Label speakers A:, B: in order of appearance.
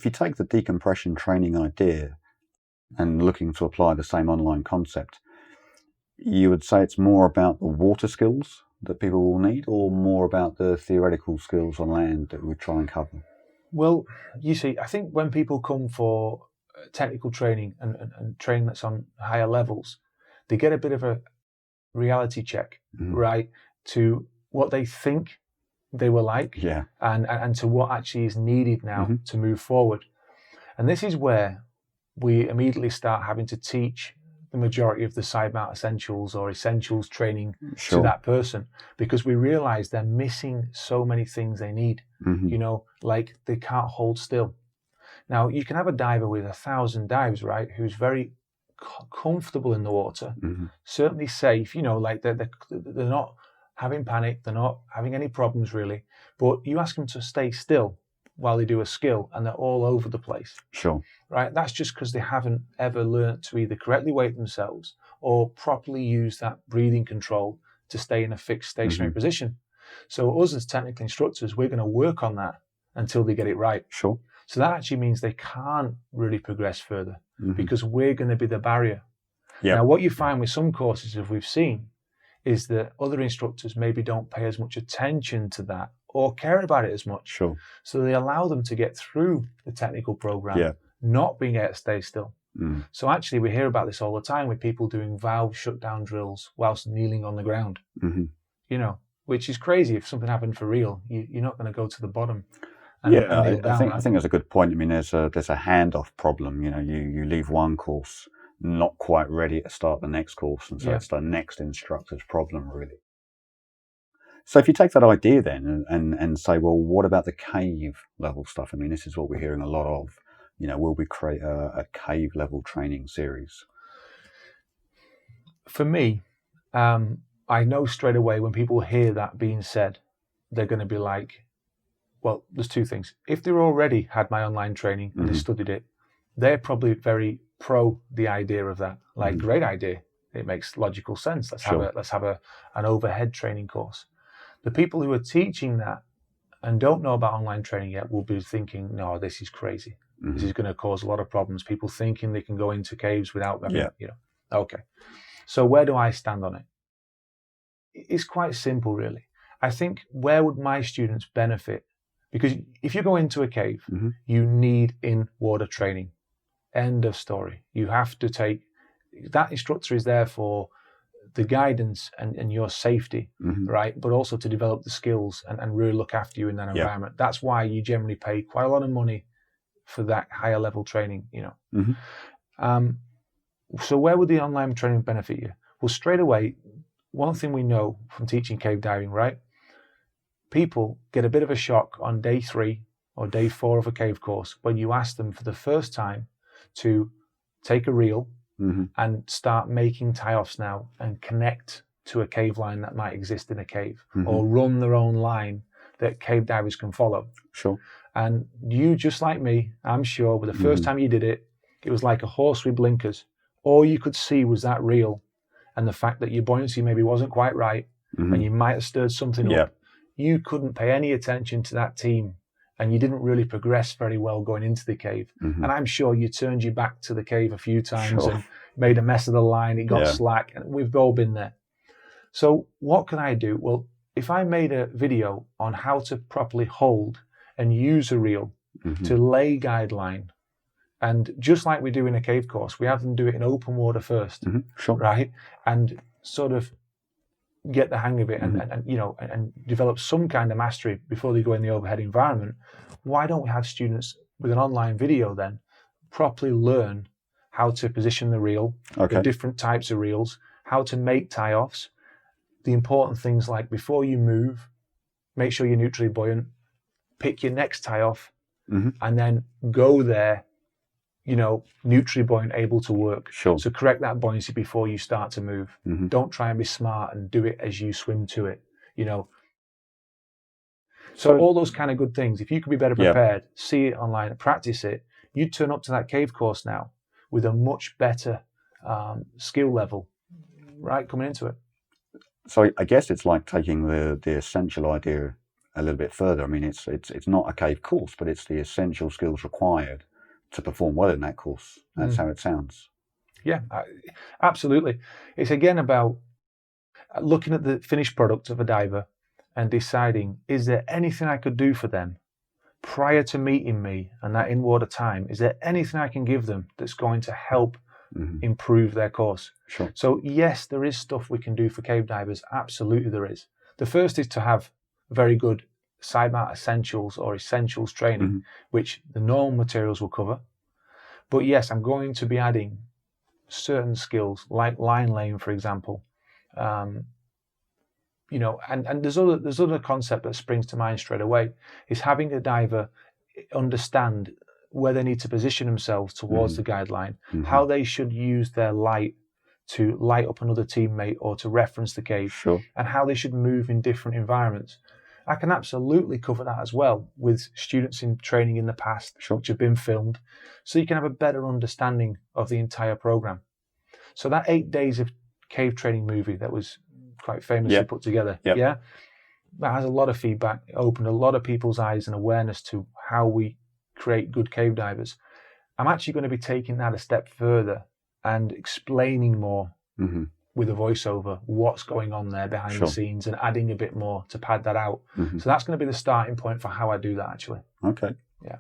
A: if you take the decompression training idea and looking to apply the same online concept, you would say it's more about the water skills that people will need, or more about the theoretical skills on land that we try and cover?
B: Well, you see, I think when people come for technical training and training that's on higher levels, they get a bit of a reality check, right, to what they think they were like, and to what actually is needed now to move forward. And this is where we immediately start having to teach the majority of the Sidemount essentials or essentials training to that person, because we realize they're missing so many things they need. You know, like they can't hold still. Now, you can have a diver with 1,000 dives, right, who's very comfortable in the water, certainly safe, you know, like they're not having panic, they're not having any problems really, but you ask them to stay still while they do a skill and they're all over the place. Right? That's just because they haven't ever learned to either correctly weight themselves or properly use that breathing control to stay in a fixed stationary position. So us as technical instructors, we're going to work on that until they get it right. So that actually means they can't really progress further because we're going to be the barrier. Now, what you find with some courses, as we've seen, is that other instructors maybe don't pay as much attention to that or care about it as much. So they allow them to get through the technical program, not being able to stay still. So actually we hear about this all the time with people doing valve shutdown drills whilst kneeling on the ground, you know, which is crazy. If something happened for real, you're not going to go to the bottom. And
A: I think that's a good point. I mean, there's a handoff problem. You know, you leave one course not quite ready to start the next course, and so it's the next instructor's problem, really. So if you take that idea then and say, well, what about the cave level stuff? I mean, this is what we're hearing a lot of. You know, will we create a cave level training series?
B: For me, I know straight away when people hear that being said, they're going to be like, well, there's two things. If they already had my online training and they studied it, they're probably very pro the idea of that. Like, great idea. It makes logical sense. Let's have an overhead training course. The people who are teaching that and don't know about online training yet will be thinking, no, this is crazy. This is going to cause a lot of problems. People thinking they can go into caves without them. You know. Okay. So where do I stand on it? It's quite simple, really. I think, where would my students benefit? Because if you go into a cave, you need in-water training. End of story. You have to take, that instructor is there for the guidance and your safety, right? But also to develop the skills and really look after you in that environment. That's why you generally pay quite a lot of money for that higher level training, you know. So where would the online training benefit you? Well, straight away, one thing we know from teaching cave diving, right? People get a bit of a shock on day 3 or day 4 of a cave course when you ask them for the first time to take a reel and start making tie-offs now and connect to a cave line that might exist in a cave, or run their own line that cave divers can follow. And you, just like me, I'm sure, with the first time you did it, it was like a horse with blinkers. All you could see was that reel and the fact that your buoyancy maybe wasn't quite right and you might have stirred something up. You couldn't pay any attention to that team, and you didn't really progress very well going into the cave. And I'm sure you turned your back to the cave a few times and made a mess of the line. It got slack, and we've all been there. So what can I do? Well, if I made a video on how to properly hold and use a reel to lay guideline, and just like we do in a cave course, we have them do it in open water first, right? And sort of get the hang of it and you know, and develop some kind of mastery before they go in the overhead environment. Why don't we have students with an online video then properly learn how to position the reel, the different types of reels, how to make tie-offs, the important things like before you move, make sure you're neutrally buoyant, pick your next tie-off, and then go there, you know, neutrally buoyant, able to work. So correct that buoyancy before you start to move. Don't try and be smart and do it as you swim to it, you know. So all those kind of good things, if you could be better prepared, see it online, practice it, you'd turn up to that cave course now with a much better skill level, right, coming into it.
A: So I guess it's like taking the essential idea a little bit further. I mean, it's not a cave course, but it's the essential skills required to perform well in that course. That's how it sounds.
B: Yeah, absolutely. It's again about looking at the finished product of a diver and deciding, is there anything I could do for them prior to meeting me and that in-water time? Is there anything I can give them that's going to help improve their course?
A: Sure.
B: So yes, there is stuff we can do for cave divers. Absolutely there is. The first is to have very good Sidemount essentials or essentials training, which the normal materials will cover. But yes, I'm going to be adding certain skills like line laying, for example. You know, and there's other concept that springs to mind straight away, is having a diver understand where they need to position themselves towards the guideline, how they should use their light to light up another teammate or to reference the cave, and how they should move in different environments. I can absolutely cover that as well with students in training in the past, which have been filmed, so you can have a better understanding of the entire program. So that 8 days of cave training movie that was quite famously put together, that has a lot of feedback. It opened a lot of people's eyes and awareness to how we create good cave divers. I'm actually going to be taking that a step further and explaining more with a voiceover what's going on there behind the scenes and adding a bit more to pad that out. So that's going to be the starting point for how I do that, actually.
A: Okay.
B: Yeah.